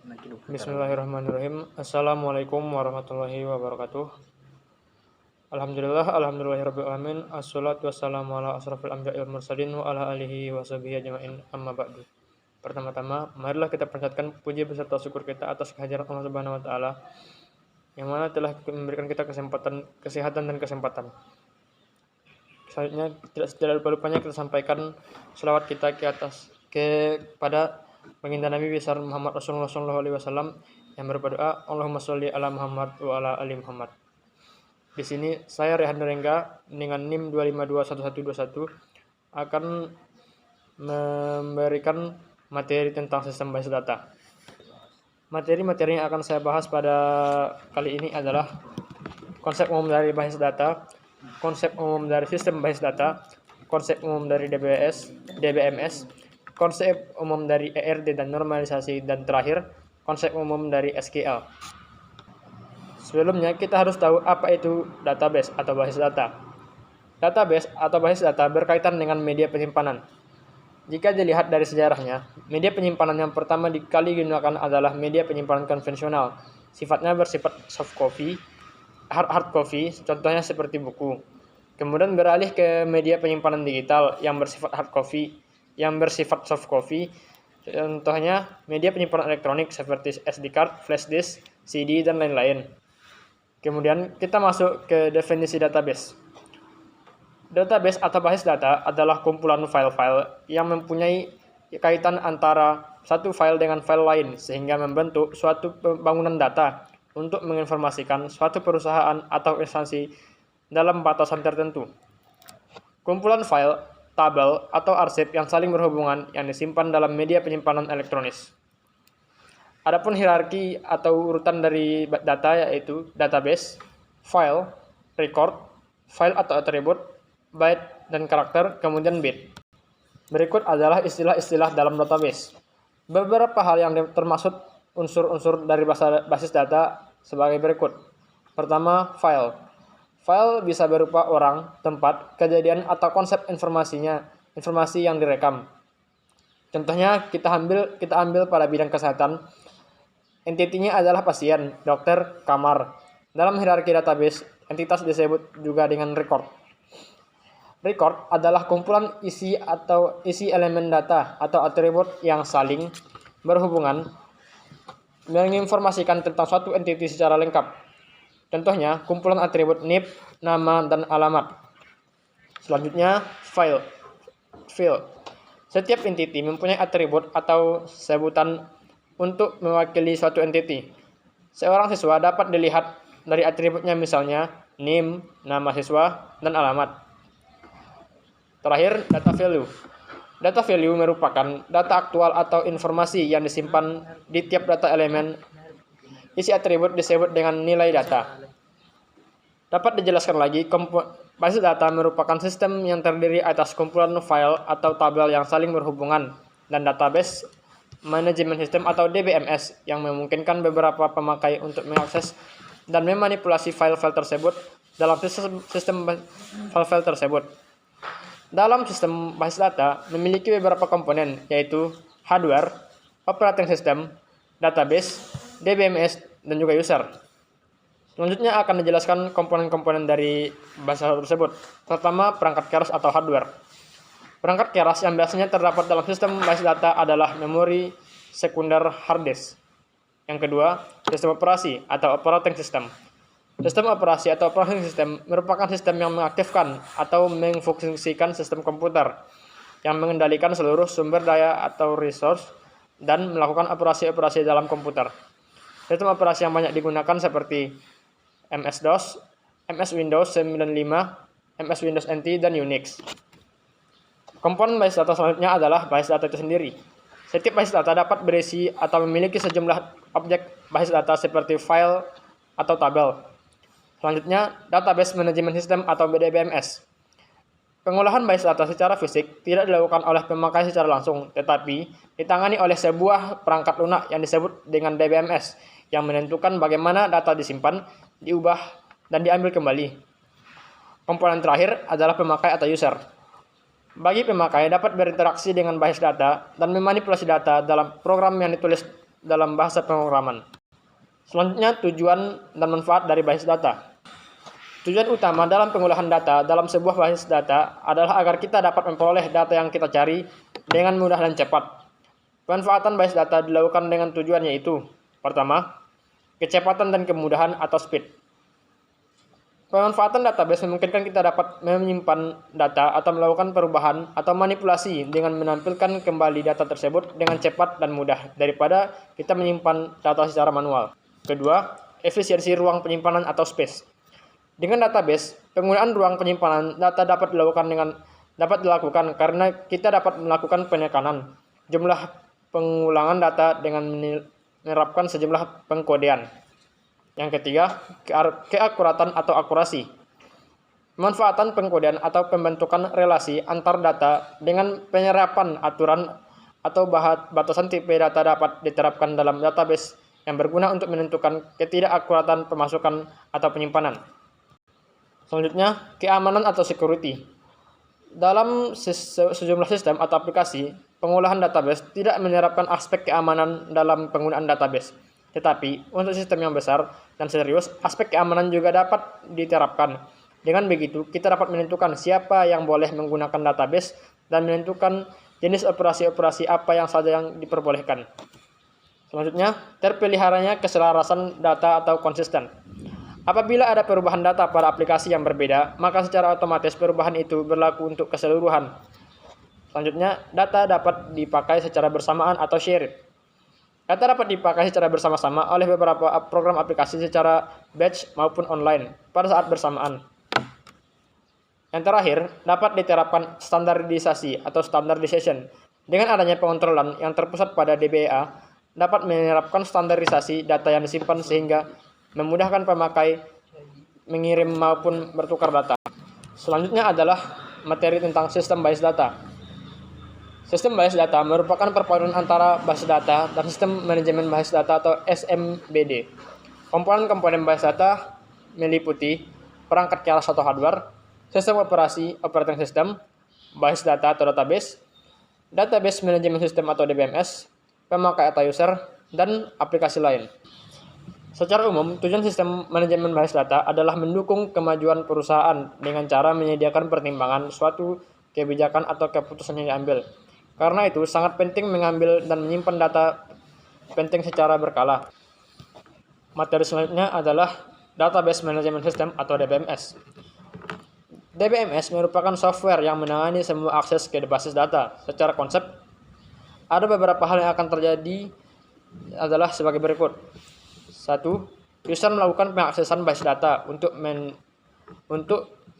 Bismillahirrahmanirrahim. Assalamualaikum warahmatullahi wabarakatuh. Alhamdulillahirabbil alamin. Assalatu wassalamu ala asrofil anbiya'i wal mursalin wa ala alihi wa sahbihi ajmain. Amma ba'du. Pertama-tama, marilah kita panjatkan puji beserta syukur kita atas kehadiran Allah Subhanahu wa taala yang mana telah memberikan kita kesehatan dan kesempatan. Selanjutnya tidak lupa-lupanya kita sampaikan selawat kita kepada baginda Nabi besar Muhammad Rasulullah SAW yang berdoa, Allahumma sholli ala Muhammad wa ala ali Muhammad. Di sini saya Rehan Rengga dengan NIM 2521121 akan memberikan materi tentang sistem basis data. Materi-materi yang akan saya bahas pada kali ini adalah konsep umum dari basis data, konsep umum dari sistem basis data, konsep umum dari DBMS, konsep umum dari ERD dan normalisasi, dan terakhir konsep umum dari SQL. Sebelumnya kita harus tahu apa itu database atau basis data. Database atau basis data berkaitan dengan media penyimpanan. Jika dilihat dari sejarahnya, media penyimpanan yang pertama dikali digunakan adalah media penyimpanan konvensional. Sifatnya bersifat soft copy, hard copy, contohnya seperti buku. Kemudian beralih ke media penyimpanan digital yang bersifat soft copy, contohnya media penyimpanan elektronik seperti SD card, flash disk, CD, dan lain-lain. Kemudian kita masuk ke definisi database. Database atau basis data adalah kumpulan file-file yang mempunyai kaitan antara satu file dengan file lain sehingga membentuk suatu bangunan data untuk menginformasikan suatu perusahaan atau instansi dalam batasan tertentu. Kumpulan file, tabel, atau arsip yang saling berhubungan yang disimpan dalam media penyimpanan elektronis. Adapun hierarki atau urutan dari data yaitu database, file, record, file atau atribut, byte dan karakter, kemudian bit. Berikut adalah istilah-istilah dalam database. Beberapa hal yang termasuk unsur-unsur dari basis data sebagai berikut. Pertama, file. File bisa berupa orang, tempat, kejadian, atau konsep informasi yang direkam. Contohnya kita ambil pada bidang kesehatan. Entitinya adalah pasien, dokter, kamar. Dalam hierarki database, entitas disebut juga dengan record. Record adalah kumpulan isi elemen data atau atribut yang saling berhubungan menginformasikan tentang suatu entiti secara lengkap. Contohnya, kumpulan atribut NIP, nama, dan alamat. Selanjutnya, file. Setiap entiti mempunyai atribut atau sebutan untuk mewakili suatu entiti. Seorang siswa dapat dilihat dari atributnya, misalnya NIM, nama siswa, dan alamat. Terakhir, data value. Data value merupakan data aktual atau informasi yang disimpan di tiap data elemen. Isi atribut disebut dengan nilai data. Dapat dijelaskan lagi, basis data merupakan sistem yang terdiri atas kumpulan file atau tabel yang saling berhubungan, dan database management system atau DBMS yang memungkinkan beberapa pemakai untuk mengakses dan memanipulasi file-file tersebut dalam sistem file-file tersebut. Dalam sistem basis data memiliki beberapa komponen, yaitu hardware, operating system, database, DBMS, dan juga user. Selanjutnya akan dijelaskan komponen-komponen dari basis data tersebut. Pertama, perangkat keras atau hardware. Perangkat keras yang biasanya terdapat dalam sistem basis data adalah memori sekunder hard disk. Yang kedua, sistem operasi atau operating system. Sistem operasi atau operating system merupakan sistem yang mengaktifkan atau memfungsikan sistem komputer yang mengendalikan seluruh sumber daya atau resource dan melakukan operasi-operasi dalam komputer. Sistem operasi yang banyak digunakan seperti MS-DOS, MS Windows 95, MS Windows NT, dan Unix. Komponen basis data selanjutnya adalah basis data itu sendiri. Setiap basis data dapat berisi atau memiliki sejumlah objek basis data seperti file atau tabel. Selanjutnya, database management system atau DBMS. Pengolahan basis data secara fisik tidak dilakukan oleh pemakai secara langsung, tetapi ditangani oleh sebuah perangkat lunak yang disebut dengan DBMS yang menentukan bagaimana data disimpan, diubah, dan diambil kembali. Komponen terakhir adalah pemakai atau user. Bagi pemakai dapat berinteraksi dengan basis data dan memanipulasi data dalam program yang ditulis dalam bahasa pemrograman. Selanjutnya, tujuan dan manfaat dari basis data. Tujuan utama dalam pengolahan data dalam sebuah basis data adalah agar kita dapat memperoleh data yang kita cari dengan mudah dan cepat. Pemanfaatan basis data dilakukan dengan tujuan yaitu: pertama, kecepatan dan kemudahan atau speed. Pemanfaatan database memungkinkan kita dapat menyimpan data atau melakukan perubahan atau manipulasi dengan menampilkan kembali data tersebut dengan cepat dan mudah daripada kita menyimpan data secara manual. Kedua, efisiensi ruang penyimpanan atau space. Dengan database, penggunaan ruang penyimpanan data dapat dilakukan karena kita dapat melakukan penekanan jumlah pengulangan data dengan menerapkan sejumlah pengkodean. Yang ketiga, keakuratan atau akurasi. Pemanfaatan pengkodean atau pembentukan relasi antar data dengan penyerapan aturan atau batasan tipe data dapat diterapkan dalam database yang berguna untuk menentukan ketidakakuratan pemasukan atau penyimpanan. Selanjutnya, keamanan atau security. Dalam sejumlah sistem atau aplikasi, pengolahan database tidak menerapkan aspek keamanan dalam penggunaan database. Tetapi, untuk sistem yang besar dan serius, aspek keamanan juga dapat diterapkan. Dengan begitu, kita dapat menentukan siapa yang boleh menggunakan database dan menentukan jenis operasi-operasi apa yang saja yang diperbolehkan. Selanjutnya, terpeliharanya keselarasan data atau konsisten. Apabila ada perubahan data pada aplikasi yang berbeda, maka secara otomatis perubahan itu berlaku untuk keseluruhan. Selanjutnya, data dapat dipakai secara bersamaan atau shared. Data dapat dipakai secara bersama-sama oleh beberapa program aplikasi secara batch maupun online pada saat bersamaan. Yang terakhir, dapat diterapkan standarisasi atau standardization. Dengan adanya pengontrolan yang terpusat pada DBA, dapat menerapkan standarisasi data yang disimpan sehingga memudahkan pemakai mengirim maupun bertukar data. Selanjutnya adalah materi tentang sistem basis data. Sistem basis data merupakan perpaduan antara basis data dan sistem manajemen basis data atau SMBD. Komponen-komponen basis data meliputi perangkat keras atau hardware, sistem operasi operating system, basis data atau database, database management system atau DBMS, pemakai atau user, dan aplikasi lain. Secara umum, tujuan sistem manajemen basis data adalah mendukung kemajuan perusahaan dengan cara menyediakan pertimbangan suatu kebijakan atau keputusan yang diambil. Karena itu, sangat penting mengambil dan menyimpan data penting secara berkala. Materi selanjutnya adalah Database Management System atau DBMS. DBMS merupakan software yang menangani semua akses ke basis data. Secara konsep, ada beberapa hal yang akan terjadi adalah sebagai berikut. 1. User melakukan pengaksesan basis data untuk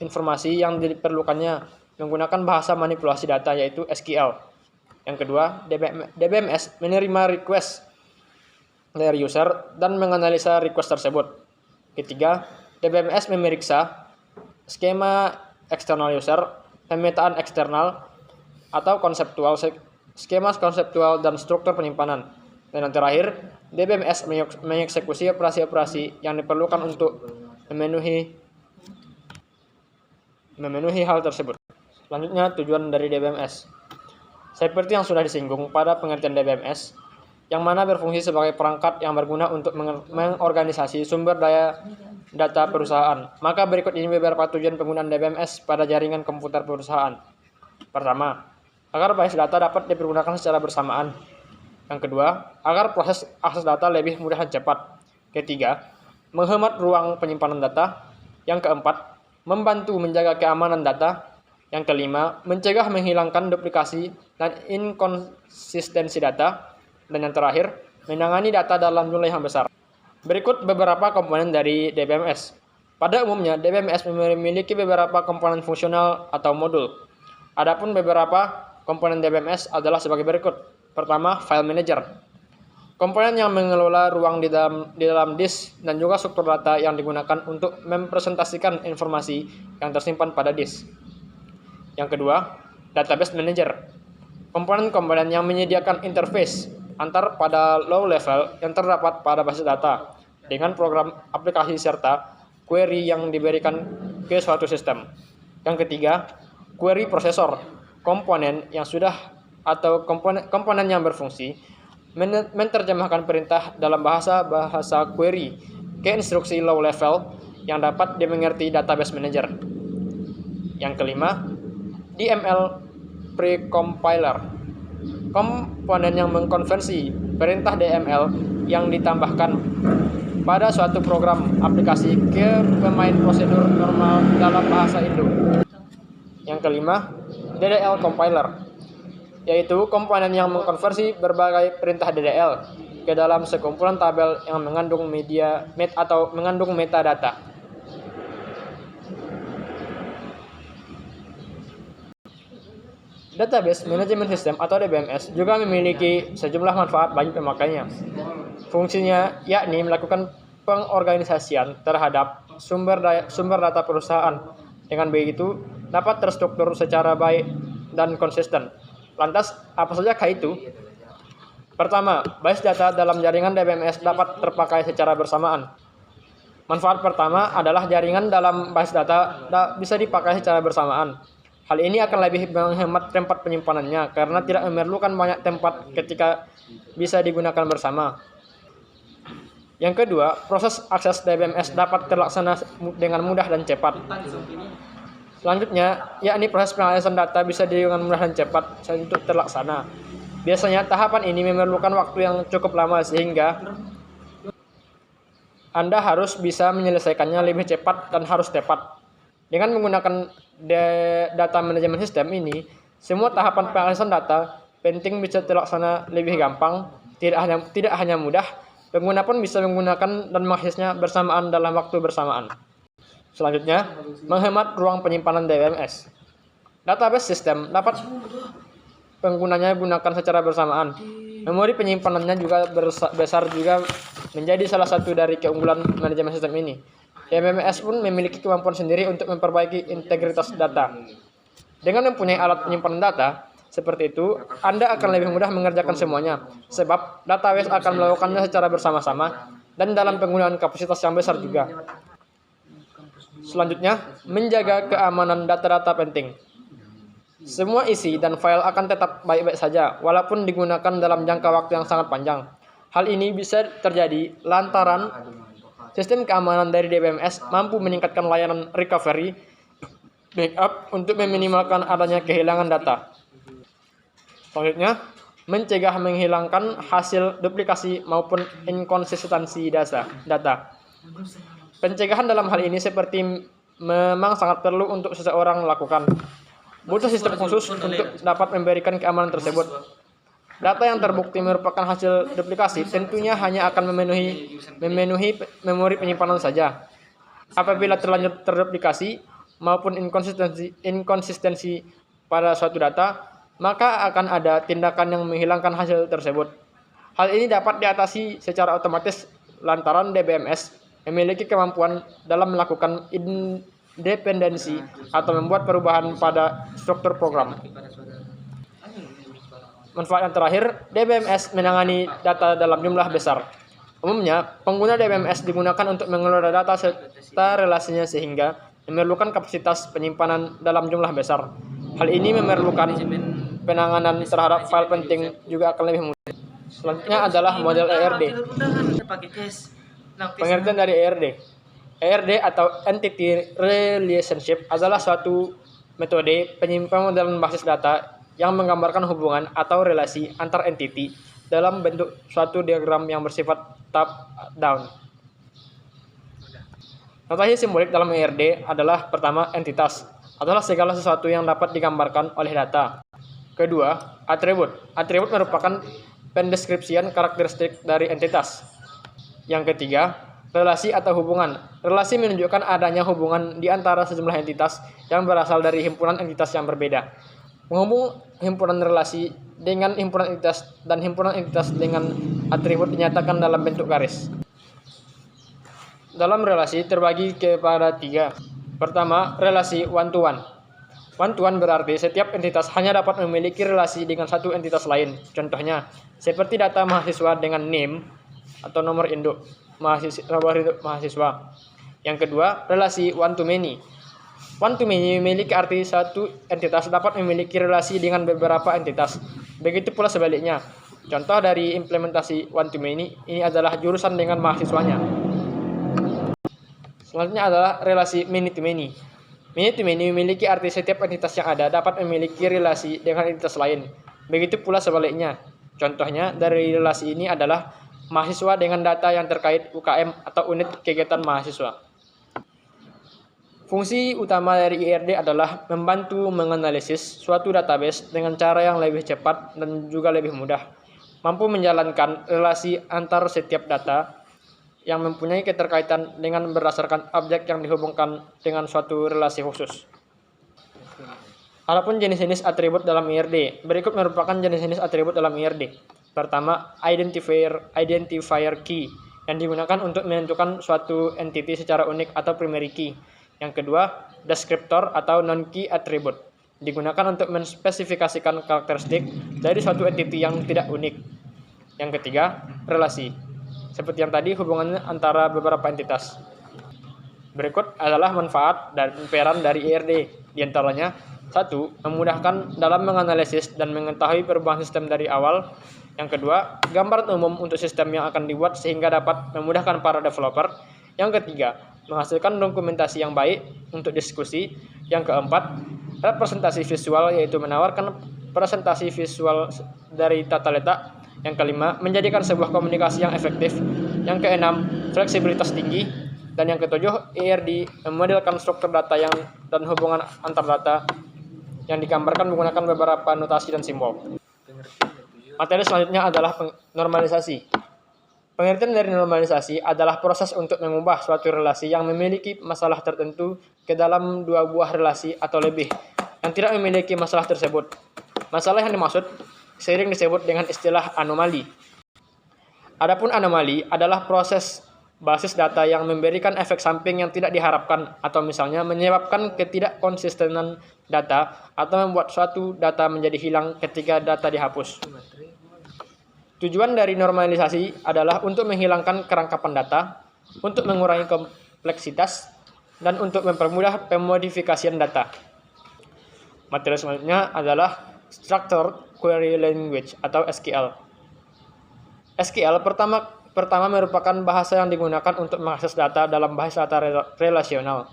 informasi yang diperlukannya menggunakan bahasa manipulasi data yaitu SQL. Yang kedua, DBMS menerima request dari user dan menganalisa request tersebut. Ketiga, DBMS memeriksa skema eksternal user, pemetaan eksternal atau konseptual, skema konseptual dan struktur penyimpanan. Dan yang terakhir, DBMS mengeksekusi operasi-operasi yang diperlukan untuk memenuhi hal tersebut. Selanjutnya, tujuan dari DBMS. Seperti yang sudah disinggung pada pengertian DBMS, yang mana berfungsi sebagai perangkat yang berguna untuk mengorganisasi sumber daya data perusahaan. Maka berikut ini beberapa tujuan penggunaan DBMS pada jaringan komputer perusahaan. Pertama, agar basis data dapat dipergunakan secara bersamaan. Yang kedua, agar proses akses data lebih mudah dan cepat. Ketiga, menghemat ruang penyimpanan data. Yang keempat, membantu menjaga keamanan data. Yang kelima, mencegah menghilangkan duplikasi dan inkonsistensi data. Dan yang terakhir, menangani data dalam jumlah yang besar. Berikut beberapa komponen dari DBMS. Pada umumnya, DBMS memiliki beberapa komponen fungsional atau modul. Adapun beberapa komponen DBMS adalah sebagai berikut. Pertama, file manager. Komponen yang mengelola ruang di dalam disk dan juga struktur data yang digunakan untuk mempresentasikan informasi yang tersimpan pada disk. Yang kedua, database manager. Komponen-komponen yang menyediakan interface antar pada low level yang terdapat pada basis data dengan program aplikasi serta query yang diberikan ke suatu sistem. Yang ketiga, query processor. Komponen yang sudah atau komponen yang berfungsi menerjemahkan perintah dalam bahasa query ke instruksi low level yang dapat dimengerti database manager. Yang kelima, DML precompiler, komponen yang mengkonversi perintah DML yang ditambahkan pada suatu program aplikasi ke pemain prosedur normal dalam bahasa Indo. Yang kelima, DDL compiler, yaitu komponen yang mengkonversi berbagai perintah DDL ke dalam sekumpulan tabel yang mengandung mengandung metadata. Database Management System atau DBMS juga memiliki sejumlah manfaat bagi pemakainya. Fungsinya yakni melakukan pengorganisasian terhadap sumber data perusahaan. Dengan begitu, dapat terstruktur secara baik dan konsisten. Lantas, apa sajakah itu? Pertama, base data dalam jaringan DBMS dapat terpakai secara bersamaan. Manfaat pertama adalah jaringan dalam base data bisa dipakai secara bersamaan. Hal ini akan lebih menghemat tempat penyimpanannya karena tidak memerlukan banyak tempat ketika bisa digunakan bersama. Yang kedua, proses akses DBMS dapat terlaksana dengan mudah dan cepat. Selanjutnya, yakni proses pengalihan data bisa dengan mudah dan cepat untuk terlaksana. Biasanya tahapan ini memerlukan waktu yang cukup lama sehingga Anda harus bisa menyelesaikannya lebih cepat dan harus tepat. Dengan menggunakan data manajemen sistem ini, semua tahapan pengalihan data penting bisa terlaksana lebih gampang. Tidak hanya mudah, pengguna pun bisa menggunakan dan mengaksesnya bersamaan dalam waktu bersamaan. Selanjutnya, menghemat ruang penyimpanan DBMS. Database sistem dapat penggunanya gunakan secara bersamaan. Memori penyimpanannya juga besar juga menjadi salah satu dari keunggulan manajemen sistem ini. DBMS pun memiliki kemampuan sendiri untuk memperbaiki integritas data. Dengan mempunyai alat penyimpanan data seperti itu, Anda akan lebih mudah mengerjakan semuanya, sebab database akan melakukannya secara bersama-sama dan dalam penggunaan kapasitas yang besar juga. Selanjutnya, menjaga keamanan data-data penting. Semua isi dan file akan tetap baik-baik saja, walaupun digunakan dalam jangka waktu yang sangat panjang. Hal ini bisa terjadi lantaran sistem keamanan dari DBMS mampu meningkatkan layanan recovery backup untuk meminimalkan adanya kehilangan data. Selanjutnya, mencegah menghilangkan hasil duplikasi maupun inkonsistensi data. Pencegahan dalam hal ini seperti memang sangat perlu untuk seseorang lakukan. Butuh sistem khusus untuk dapat memberikan keamanan tersebut. Data yang terbukti merupakan hasil duplikasi tentunya hanya akan memenuhi memori penyimpanan saja. Apabila terlanjur terduplikasi maupun inkonsistensi pada suatu data, maka akan ada tindakan yang menghilangkan hasil tersebut. Hal ini dapat diatasi secara otomatis lantaran DBMS memiliki kemampuan dalam melakukan independensi atau membuat perubahan pada struktur program. Manfaat yang terakhir, DBMS menangani data dalam jumlah besar. Umumnya, pengguna DBMS digunakan untuk mengelola data serta relasinya sehingga memerlukan kapasitas penyimpanan dalam jumlah besar. Hal ini memerlukan penanganan terhadap file penting juga akan lebih mudah. Selanjutnya adalah model ERD. Pengertian dari ERD. ERD atau Entity Relationship adalah suatu metode penyimpanan dalam basis data yang menggambarkan hubungan atau relasi antar entiti dalam bentuk suatu diagram yang bersifat top-down. Notasi simbolik dalam ERD adalah pertama, entitas adalah segala sesuatu yang dapat digambarkan oleh data. Kedua, atribut. Atribut merupakan pendeskripsian karakteristik dari entitas. Yang ketiga, relasi atau hubungan. Relasi menunjukkan adanya hubungan di antara sejumlah entitas yang berasal dari himpunan entitas yang berbeda. Menghubung himpunan relasi dengan himpunan entitas dan himpunan entitas dengan atribut dinyatakan dalam bentuk garis. Dalam relasi terbagi kepada tiga. Pertama, relasi one-to-one. One-to-one berarti setiap entitas hanya dapat memiliki relasi dengan satu entitas lain. Contohnya, seperti data mahasiswa dengan name atau nomor induk mahasiswa. Yang kedua, relasi one-to-many. One-to-many memiliki arti satu entitas dapat memiliki relasi dengan beberapa entitas. Begitu pula sebaliknya. Contoh dari implementasi one-to-many ini adalah jurusan dengan mahasiswanya. Selanjutnya adalah relasi many-to-many. Many-to-many memiliki arti setiap entitas yang ada dapat memiliki relasi dengan entitas lain. Begitu pula sebaliknya. Contohnya dari relasi ini adalah mahasiswa dengan data yang terkait UKM atau unit kegiatan mahasiswa. Fungsi utama dari IRD adalah membantu menganalisis suatu database dengan cara yang lebih cepat dan juga lebih mudah, mampu menjalankan relasi antar setiap data yang mempunyai keterkaitan dengan berdasarkan objek yang dihubungkan dengan suatu relasi khusus. Adapun jenis-jenis atribut dalam IRD, berikut merupakan jenis-jenis atribut dalam IRD. Pertama, identifier key yang digunakan untuk menentukan suatu entity secara unik atau primary key. Yang kedua, descriptor atau non-key attribute digunakan untuk menspesifikasikan karakteristik dari suatu entity yang tidak unik. Yang ketiga, relasi. Seperti yang tadi, hubungannya antara beberapa entitas. Berikut adalah manfaat dan peran dari IRD. Di antaranya, 1. Memudahkan dalam menganalisis dan mengetahui perubahan sistem dari awal. Yang kedua, gambaran umum untuk sistem yang akan dibuat sehingga dapat memudahkan para developer. Yang ketiga, menghasilkan dokumentasi yang baik untuk diskusi. Yang keempat, representasi visual, yaitu menawarkan presentasi visual dari tata letak. Yang kelima, menjadikan sebuah komunikasi yang efektif. Yang keenam, fleksibilitas tinggi. Dan yang ketujuh, IRD memodelkan struktur data dan hubungan antar data yang digambarkan menggunakan beberapa notasi dan simbol. Materi selanjutnya adalah normalisasi. Pengertian dari normalisasi adalah proses untuk mengubah suatu relasi yang memiliki masalah tertentu ke dalam dua buah relasi atau lebih yang tidak memiliki masalah tersebut. Masalah yang dimaksud sering disebut dengan istilah anomali. Adapun anomali adalah proses basis data yang memberikan efek samping yang tidak diharapkan atau misalnya menyebabkan ketidakkonsistenan data atau membuat suatu data menjadi hilang ketika data dihapus. Tujuan dari normalisasi adalah untuk menghilangkan kerangkapan data, untuk mengurangi kompleksitas, dan untuk mempermudah pemodifikasian data. Materi selanjutnya adalah Structured Query Language atau SQL. SQL pertama merupakan bahasa yang digunakan untuk mengakses data dalam bahasa data relasional.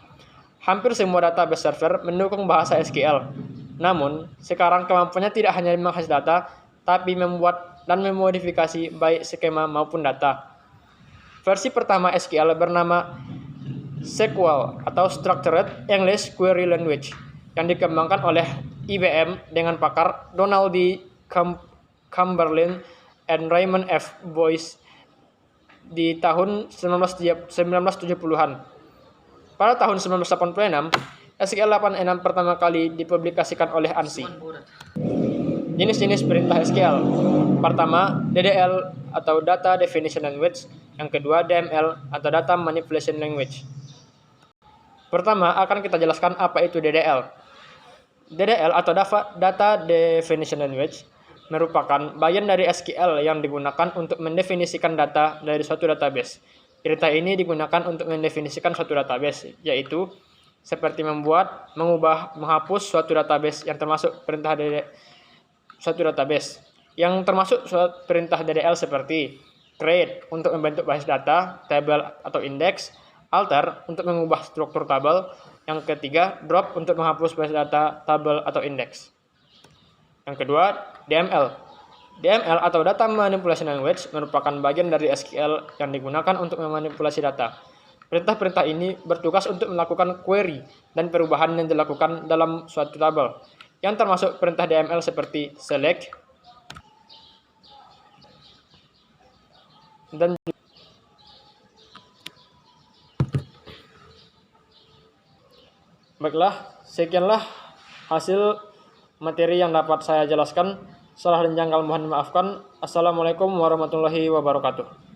Hampir semua database server mendukung bahasa SQL. Namun, sekarang kemampuannya tidak hanya mengakses data, tapi membuat dan memodifikasi baik skema maupun data. Versi pertama SQL bernama SQL atau Structured English Query Language yang dikembangkan oleh IBM dengan pakar Donald D. Chamberlain dan Raymond F. Boyce di tahun 1970-an. Pada tahun 1986, SQL 8.6 pertama kali dipublikasikan oleh ANSI. Jenis-jenis perintah SQL. Pertama, DDL atau Data Definition Language. Yang kedua, DML atau Data Manipulation Language. Pertama, akan kita jelaskan apa itu DDL. DDL atau Data Definition Language merupakan bagian dari SQL yang digunakan untuk mendefinisikan data dari suatu database. Perintah ini digunakan untuk mendefinisikan suatu database, yaitu seperti membuat, mengubah, menghapus suatu database yang termasuk perintah suatu database. Yang termasuk suatu perintah DDL seperti create untuk membentuk basis data, table atau index, alter untuk mengubah struktur tabel. Yang ketiga, drop untuk menghapus basis data, tabel atau index. Yang kedua, DML. DML atau Data Manipulation Language merupakan bagian dari SQL yang digunakan untuk memanipulasi data. Perintah-perintah ini bertugas untuk melakukan query dan perubahan yang dilakukan dalam suatu tabel, yang termasuk perintah DML seperti select dan baiklah, sekianlah hasil materi yang dapat saya jelaskan. Salah dan janggal mohon maafkan. Assalamualaikum warahmatullahi wabarakatuh.